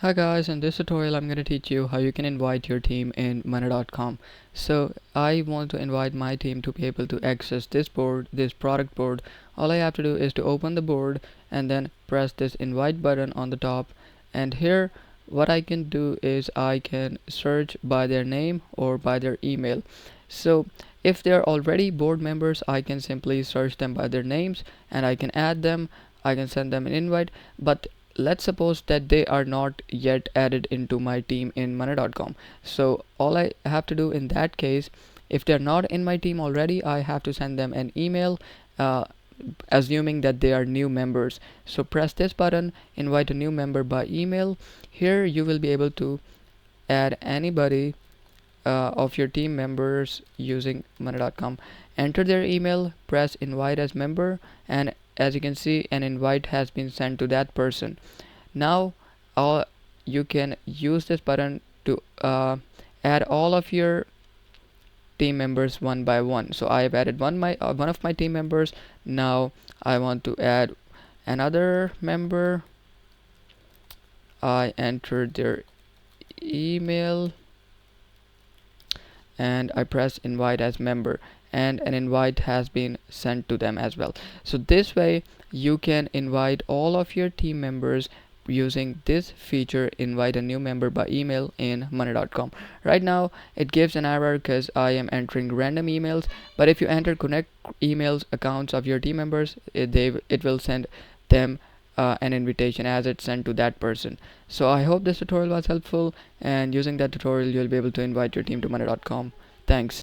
Hi guys, in this tutorial I'm going to teach you how you can invite your team in Monday.com. So I want to invite my team to be able to access this board, this product board. All I have to do is to open the board and then press this invite button on the top, and here what I can do is I can search by their name or by their email. So if they're already board members, I can simply search them by their names and I can add them. I can send them an invite, but let's suppose that they are not yet added into my team in Monday.com. So all I have to do in that case, if they're not in my team already, I have to send them an email, uh, assuming that they are new members. So press this button, invite a new member by email. Here you will be able to add anybody of your team members using Monday.com. Enter their email, press invite as member, and as you can see, an invite has been sent to that person. Now you can use this button to add all of your team members one by one. So I have added one of my team members. Now I want to add another member. I entered their email and I press invite as member, and an invite has been sent to them as well. So this way you can invite all of your team members using this feature, invite a new member by email in Monday.com. Right now it gives an error because I am entering random emails, but if you enter connect emails accounts of your team members, it will send them an invitation as it's sent to that person. So I hope this tutorial was helpful, and using that tutorial you'll be able to invite your team to Monday.com. Thanks.